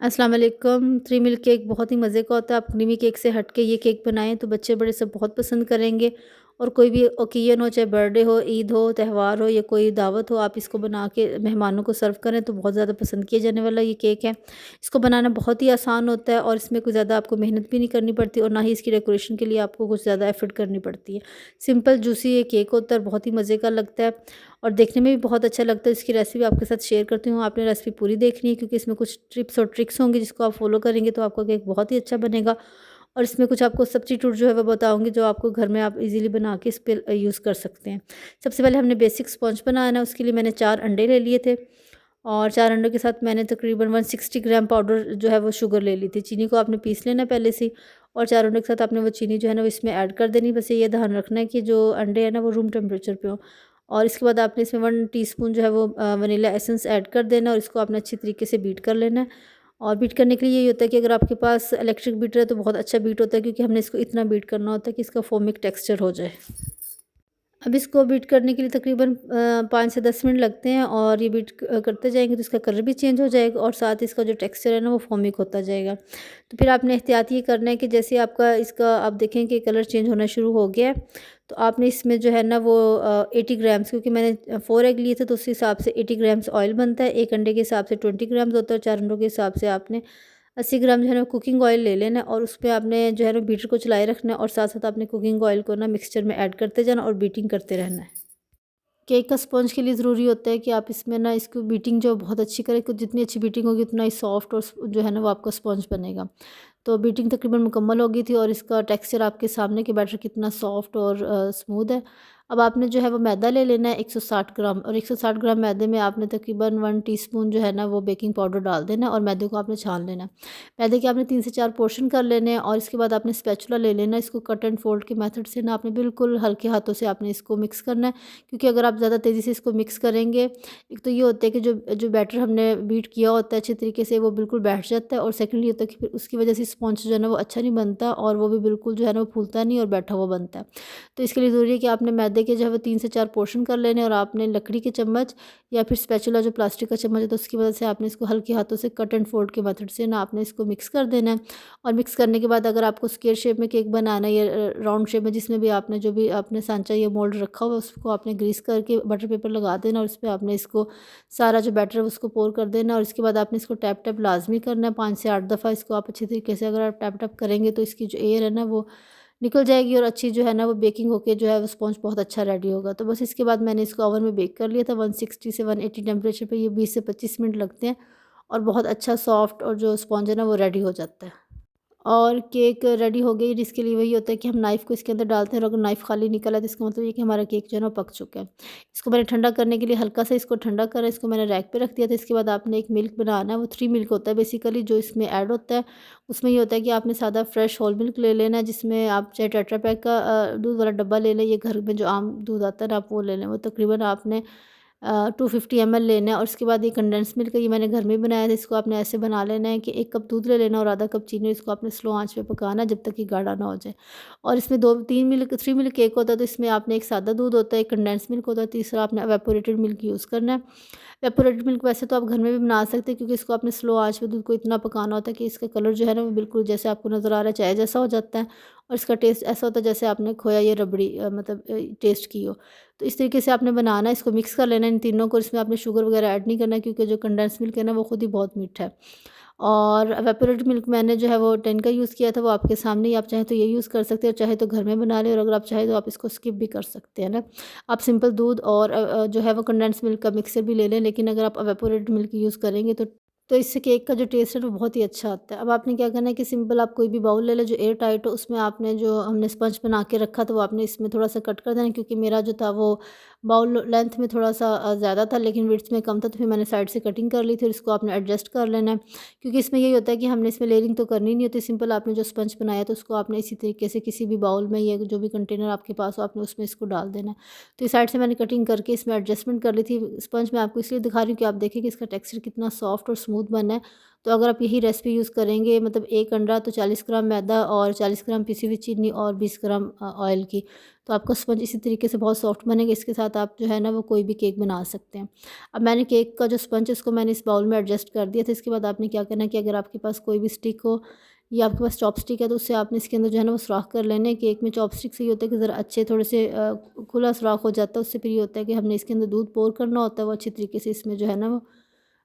अस्सलाम वालेकुम। 3 milk cake बहुत ही मज़े का होता है। आप क्रीमी केक से हट के ये केक बनाएँ तो बच्चे बड़े सब बहुत पसंद करेंगे। और कोई भी ओकेजन हो, चाहे बर्थडे हो, ईद हो, त्यौहार हो या कोई दावत हो, आप इसको बना के मेहमानों को सर्व करें तो बहुत ज़्यादा पसंद किया जाने वाला ये केक है। इसको बनाना बहुत ही आसान होता है और इसमें कोई ज़्यादा आपको मेहनत भी नहीं करनी पड़ती और ना ही इसकी डेकोरेशन के लिए आपको कुछ ज़्यादा एफ़र्ट करनी पड़ती है। सिंपल जूसी ये केक होता है और बहुत ही मज़े का लगता है और देखने में भी बहुत अच्छा लगता है। इसकी रेसिपी आपके साथ शेयर करती हूँ। आपने रेसिपी पूरी देखनी है क्योंकि इसमें कुछ टिप्स और ट्रिक्स होंगी जिसको आप फ़ॉलो करेंगे तो आपका केक बहुत ही अच्छा बनेगा। और इसमें कुछ आपको सब्स्टिट्यूट जो है वो बताऊँगी जो आपको घर में आप इज़ीली बना के इस पे यूज़ कर सकते हैं। सबसे पहले हमने बेसिक स्पॉन्ज बनाना है, उसके लिए मैंने 4 अंडे ले लिए थे और 4 अंडों के साथ मैंने तकरीबन 160 ग्राम पाउडर जो है वो शुगर ले ली थी। चीनी को आपने पीस लेना है पहले से ही और 4 अंडों के साथ आपने वो चीनी जो है ना वो इसमें ऐड कर देनी। बस ये ध्यान रखना है कि जो अंडे हैं ना वो रूम टेम्परेचर पे हों। और इसके बाद आपने इसमें 1 टीस्पून जो है वो वनीला एसेंस ऐड कर देना और इसको आपने अच्छी तरीके से बीट कर लेना है। और बीट करने के लिए यही होता है कि अगर आपके पास इलेक्ट्रिक बीटर है तो बहुत अच्छा बीट होता है क्योंकि हमने इसको इतना बीट करना होता है कि इसका फोमिक टेक्सचर हो जाए। अब इसको बीट करने के लिए तकरीबन 5 से 10 मिनट लगते हैं और ये बीट करते जाएँगे तो इसका कलर भी चेंज हो जाएगा और साथ इसका जो टेक्सचर है ना वो फोमिक होता जाएगा। तो फिर आपने एहतियात ये करना है कि जैसे आपका इसका आप देखें कि कलर चेंज होना शुरू हो गया है, तो आपने इसमें जो है ना वो 80 ग्राम्स, क्योंकि मैंने 4 एग लिए थे तो उस हिसाब से 80 ग्राम्स ऑयल बनता है। 1 अंडे के हिसाब से 20 ग्राम्स होता है और 4 अंडों के हिसाब से आपने 80 ग्राम जो है ना कुकिंग ऑयल ले लेना है और उसपे आपने जो है ना बीटर को चलाए रखना है और साथ-साथ आपने कुकिंग ऑयल को ना मिक्सचर में ऐड करते जाना और बीटिंग करते रहना है। केक का स्पंज के लिए ज़रूरी होता है कि आप इसमें ना इसको बीटिंग जो बहुत अच्छी करें, क्योंकि जितनी अच्छी बीटिंग होगी उतना ही सॉफ्ट और जो है ना वो आपका स्पंज बनेगा। तो बीटिंग तकरीबन मुकम्मल हो गई थी और इसका टेक्सचर आपके सामने कि बैटर कितना सॉफ्ट और स्मूथ है। अब आपने जो है वो मैदा ले लेना है 160 ग्राम और 160 ग्राम मैदे में आपने तकरीबन 1 टीस्पून जो है ना वो बेकिंग पाउडर डाल देना है और मैदे को आपने छान लेना है। मैदे के आपने 3 से 4 पोर्शन कर लेने हैं और इसके बाद आपने स्पैचुला ले लेना है। इसको कट एंड फोल्ड के मेथड से ना आपने बिल्कुल हल्के हाथों से आपने इसको मिक्स करना है, क्योंकि अगर आप ज़्यादा तेज़ी से इसको मिक्स करेंगे, एक तो ये होता है कि जो जो बैटर हमने बीट किया होता है अच्छे तरीके से वो बिल्कुल बैठ जाता है और सेकंडली होता है कि फिर उसकी वजह से स्पॉन्ज जो है ना वो अच्छा नहीं बनता और वो भी बिल्कुल जो है ना वो फूलता नहीं और बैठा हुआ बनता है। तो इसके लिए ज़रूरी है कि आपने मैदे के जो है वो 3 से 4 पोर्शन कर लेने और आपने लकड़ी के चम्मच या फिर स्पैचुला जो प्लास्टिक का चम्मच है तो उसकी मदद से आपने इसको हल्के हाथों से कट एंड फोल्ड के मेथड से ना आपने इसको मिक्स कर देना है। और मिक्स करने के बाद अगर आपको स्क्वायर शेप में केक बनाना है या राउंड शेप में, जिसमें भी आपने जो भी आपने सांचा या मोल्ड रखा हुआ है उसको आपने ग्रीस करके बटर पेपर लगा देना और उस पे आपने इसको सारा जो बैटर है उसको पोर कर देना और इसके बाद आपने इसको टैप टैप लाजमी करना है 5 से 8 दफ़ा। इसको आप अच्छी तरीके से अगर आप टैप टैप करेंगे तो इसकी जो एयर है ना वो निकल जाएगी और अच्छी जो है ना वो बेकिंग होके जो है वो स्पॉन्ज बहुत अच्छा रेडी होगा। तो बस इसके बाद मैंने इसको ओवन में बेक कर लिया था 160 से 180 टेम्परेचर पे। ये 20 से 25 मिनट लगते हैं और बहुत अच्छा सॉफ्ट और जो स्पॉन्ज है ना वो रेडी हो जाता है। और केक रेडी हो गई, जिसके लिए वही होता है कि हम नाइफ़ को इसके अंदर डालते हैं और अगर नाइफ़ खाली निकल आए तो इसका मतलब ये कि हमारा केक जो है ना वो पक चुका है। इसको मैंने ठंडा करने के लिए हल्का सा इसको ठंडा करा, इसको मैंने रैक पे रख दिया था। इसके बाद आपने एक मिल्क बनाना है, वो 3 मिल्क होता है बेसिकली जो इसमें ऐड होता है। उसमें ये होता है कि आपने सादा फ्रेश होल मिल्क ले लेना है, जिसमें आप चाहे टेट्रा पैक का दूध वाला डब्बा ले लें, ये घर में जो आम दूध आता है ना आप वो ले लें। वो तकरीबन आपने 250 ml लेना है और उसके बाद ये कंडेंस मिल्क है, ये मैंने घर में ही बनाया था। इसको आपने ऐसे बना लेना है कि 1 कप दूध ले लेना और आधा कप चीनी, इसको आपने स्लो आंच पे पकाना जब तक कि गाढ़ा ना हो जाए। और इसमें 3 मिल्क केक होता है तो इसमें आपने एक सादा दूध होता है, एक कंडेंस मिल्क होता है, तीसरा आपने एवापोरेटेड मिल्क यूज़ करना है। एवापोरेटेड मिल्क वैसे तो आप घर में भी बना सकते हैं, क्योंकि इसको आपने स्लो आंच पे दूध को इतना पकाना होता है कि इसका कलर जो है ना वो बिल्कुल जैसे आपको नज़र आ रहा है चाय जैसा हो जाता है और इसका टेस्ट ऐसा होता है जैसे आपने खोया या रबड़ी मतलब टेस्ट की हो। तो इस तरीके से आपने बनाना है, इसको मिक्स कर लेना है इन तीनों को। इसमें आपने शुगर वगैरह ऐड नहीं करना है, क्योंकि जो कंडेंस मिल्क है ना वो खुद ही बहुत मीठा है। और एवापोरेटेड मिल्क मैंने जो है वो 10 का यूज़ किया था, वो आपके सामने ही, आप चाहें तो ये यूज़ कर सकते हैं और चाहे तो घर में बना लें और अगर आप चाहें तो आप इसको स्किप भी कर सकते हैं ना। आप सिंपल दूध और जो है वो कंडेंस मिल्क का मिक्सर भी ले लें, लेकिन अगर आप एवापोरेटेड मिल्क यूज़ करेंगे तो इससे केक का जो टेस्ट है वो बहुत ही अच्छा आता है। अब आपने क्या करना है कि सिंपल आप कोई भी बाउल ले लें जो एयर टाइट हो, उसमें आपने जो हमने स्पंज बना के रखा था वो आपने इसमें थोड़ा-सा कट कर देना है, क्योंकि मेरा जो था वो बाउल लेंथ में थोड़ा-सा ज़्यादा था लेकिन विड्थ में कम था, तो फिर मैंने साइड से कटिंग कर ली थी और इसको आपने एडजस्ट कर लेना है। क्योंकि इसमें यही होता है कि हमने इसमें लेयरिंग तो करनी नहीं होती, सिंपल आपने जो स्पंज बनाया तो उसको आपने इसी तरीके से किसी भी बाउल में या जो भी कंटेनर आपके पास हो आपने उसमें इसको डाल देना है। तो इस साइड से मैंने कटिंग करके इसमें एडजस्टमेंट कर ली थी। स्पंज मैं आपको इसलिए दिखा रही हूँ कि आप देखें कि इसका टेक्सचर कितना सॉफ्ट और स्मूथ बना है। तो अगर आप यही रेसिपी यूज़ करेंगे मतलब 1 अंडा तो 40 ग्राम मैदा और 40 ग्राम पिसी हुई चीनी और 20 ग्राम ऑयल की, तो आपका स्पंज इसी तरीके से बहुत सॉफ्ट बनेगा। इसके साथ आप जो है ना वो कोई भी केक बना सकते हैं। अब मैंने केक का जो स्पंज है उसको मैंने इस बाउल में एडजस्ट कर दिया था। इसके बाद आपने क्या करना है कि अगर आपके पास कोई भी स्टिक हो या आपके पास चॉपस्टिक है तो उससे आपने इसके अंदर जो है ना वो सुराख कर लेने हैं। केक में चॉपस्टिक से ये होता है कि ज़रा अच्छे थोड़े से खुला सुराख हो जाता है। उससे फिर ये होता है कि हमने इसके अंदर दूध पोर करना होता है, वो अच्छी तरीके से इसमें जो है ना वो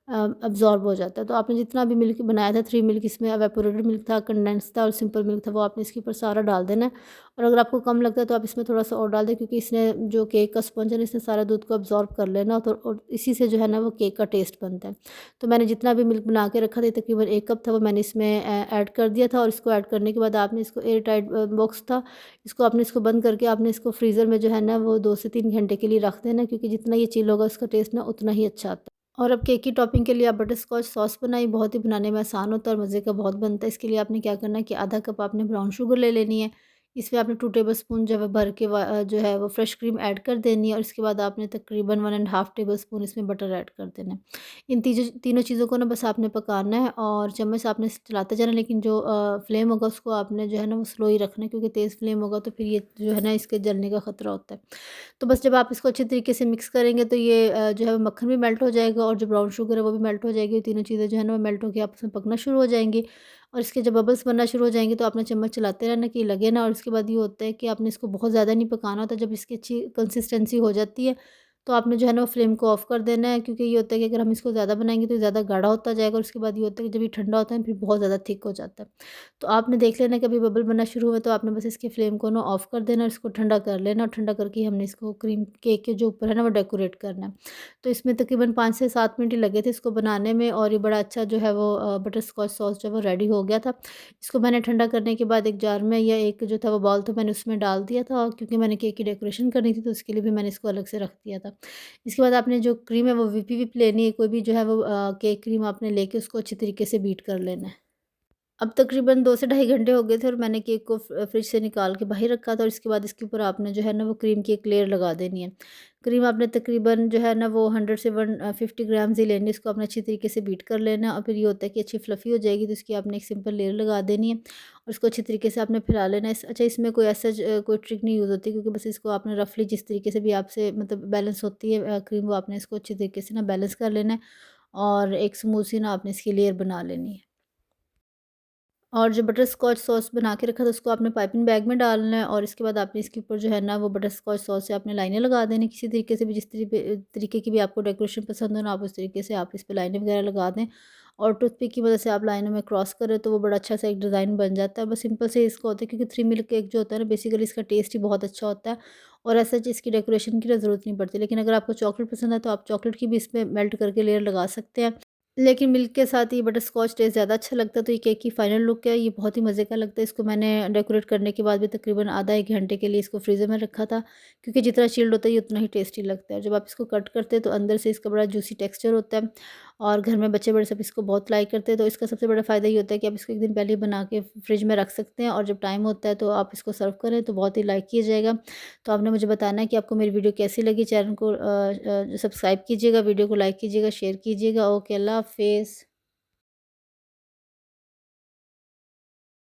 अब्ज़ॉर्ब हो जाता है। तो आपने जितना भी मिल्क बनाया था 3 मिल्क, इसमें एवापोरेटेड मिल्क था, कंडेंस्ड था और सिंपल मिल्क था, वो आपने इसके ऊपर सारा डाल देना है। और अगर आपको कम लगता है तो आप इसमें थोड़ा-सा और डाल दें, क्योंकि इसने जो केक का स्पंज है ना इसने सारा दूध को अब्ज़ॉर्ब कर लेना तो और इसी से जो है ना वो केक का टेस्ट बनता है। तो मैंने जितना भी मिल्क बना के रखा था तकरीबन 1 कप था, वो मैंने इसमें ऐड कर दिया था। और इसको ऐड करने के बाद आपने इसको एयर टाइट बॉक्स था, इसको आपने इसको बंद करके आपने इसको फ्रीज़र में जो है ना वो 2 से 3 घंटे के लिए रख देना, क्योंकि जितना ये चिल होगा उसका टेस्ट ना उतना ही अच्छा आता है। और अब केक की टॉपिंग के लिए आप बटरस्कॉच सॉस बनाइए, बहुत ही बनाने में आसान होता है और मज़े का बहुत बनता है। इसके लिए आपने क्या करना है कि आधा कप आपने ब्राउन शुगर ले लेनी है। इसमें आपने 2 टेबलस्पून जो है भर के जो है वो फ्रेश क्रीम ऐड कर देनी है और इसके बाद आपने तकरीबन 1 एंड हाफ़ टेबलस्पून इसमें बटर ऐड कर देना है। इन तीजों तीनों चीज़ों को ना बस आपने पकाना है और चम्मच से आपने चलाते जाना, लेकिन जो फ्लेम होगा उसको आपने जो है ना वो स्लो ही रखना है, क्योंकि तेज़ फ्लेम होगा तो फिर ये जो है ना इसके जलने का ख़तरा होता है। तो बस जब आप इसको अच्छे तरीके से मिक्स करेंगे तो ये जो है वो मक्खन भी मेल्ट हो जाएगा और जो ब्राउन शुगर है वो भी मेल्ट हो जाएगी। तीनों चीज़ें जो है ना वो मेल्ट होके आपस में पकना शुरू हो जाएँगी और इसके जब बबल्स बनना शुरू हो जाएँगे तो आपने चम्मच चलाते रहना कि ये लगे ना। और इसके बाद ये होता है कि आपने इसको बहुत ज़्यादा नहीं पकाना होता। जब इसकी अच्छी कंसिस्टेंसी हो जाती है तो आपने जो है ना वो फ्लेम को ऑफ़ कर देना है, क्योंकि ये होता है कि अगर हम इसको ज़्यादा बनाएँगे तो ज़्यादा गाढ़ा होता जाएगा और उसके बाद ये होता है कि जब ये ठंडा होता है फिर बहुत ज़्यादा थिक हो जाता है। तो आपने देख लेना कि अभी बबल बनना शुरू हुआ, तो आपने बस इसकी फ्लेम को ना ऑफ़ कर देना और इसको ठंडा कर लेना और ठंडा करके हमने इसको क्रीम केक के जो ऊपर है ना वो डेकोरेट करना है। तो इसमें तकरीबन 5 से 7 मिनट ही लगे थे इसको बनाने में और ये बड़ा अच्छा जो है वो बटरस्कॉच सॉस जो है वो रेडी हो गया था। इसको मैंने ठंडा करने के बाद एक जार में या एक जो था वो बाउल था मैंने उसमें डाल दिया था, क्योंकि मैंने केक की डेकोरेशन करनी थी तो उसके लिए भी मैंने इसको अलग से रख दिया था। इसके बाद आपने जो क्रीम है वो व्हिपी व्हिप लेनी है, कोई भी जो है वो केक क्रीम आपने लेके उसको अच्छी तरीके से बीट कर लेना है। अब तकरीबन 2 से ढाई घंटे हो गए थे और मैंने केक को फ्रिज से निकाल के बाहर रखा था और इसके बाद इसके ऊपर आपने जो है ना वो क्रीम की एक लेयर लगा देनी है। क्रीम आपने तकरीबन जो है ना वो 100 से 150 ग्राम्स ही लेनी है। इसको आपने अच्छी तरीके से बीट कर लेना है और फिर ये होता है कि अच्छी फ्लफ़ी हो जाएगी तो इसकी आपने एक सिंपल लेयर लगा देनी है और इसको अच्छी तरीके से आपने फैला लेना है। अच्छा, इसमें कोई ऐसा कोई ट्रिक नहीं यूज़ होती, क्योंकि बस इसको आपने रफ़ली जिस तरीके से भी आपसे मतलब बैलेंस होती है क्रीम, वो आपने इसको अच्छी तरीके से ना बैलेंस कर लेना है और एक स्मूथ सी ना आपने इसकी लेयर बना लेनी है। और जो बटरस्कॉच सॉस बना के रखा था उसको आपने पाइपिंग बैग में डालना है और इसके बाद आपने इसके ऊपर जो है ना वो बटरस्कॉच सॉस से आपने लाइनें लगा देनी, किसी तरीके से भी जिस तरीके की भी आपको डेकोरेशन पसंद हो ना आप उस तरीके से आप इस पे लाइनें वगैरह लगा दें और टूथपिक की मदद से आप लाइनों में क्रॉस करें तो वो बड़ा अच्छा सा एक डिज़ाइन बन जाता है। बस सिंपल से इसको होता है, क्योंकि 3 मिल्क केक जो होता है ना बेसिकली इसका टेस्ट ही बहुत अच्छा होता है और ऐसा इसकी डेकोरेशन की ना ज़रूरत नहीं पड़ती। लेकिन अगर आपको चॉकलेट पसंद है तो आप चॉकलेट की भी इसमें मेल्ट करके लेयर लगा सकते हैं। लेकिन मिल्क के साथ ये बटरस्कॉच टेस्ट ज़्यादा अच्छा लगता है, तो ये केक की फाइनल लुक है, ये बहुत ही मज़े का लगता है। इसको मैंने डेकोरेट करने के बाद भी तकरीबन आधा 1 घंटे के लिए इसको फ्रीज़र में रखा था, क्योंकि जितना चिल्ड होता है ये उतना ही टेस्टी लगता है। जब आप इसको कट करते हैं तो अंदर से इसका बड़ा जूसी टेक्सचर होता है और घर में बच्चे बड़े सब इसको बहुत लाइक करते हैं। तो इसका सबसे बड़ा फ़ायदा ये होता है कि आप इसको 1 दिन पहले ही बना के फ्रिज में रख सकते हैं और जब टाइम होता है तो आप इसको सर्व करें तो बहुत ही लाइक किया जाएगा। तो आपने मुझे बताना है कि आपको मेरी वीडियो कैसी लगी। चैनल को सब्सक्राइब कीजिएगा, वीडियो को लाइक कीजिएगा, शेयर कीजिएगा। ओके, अल्लाह हाफ़िज़।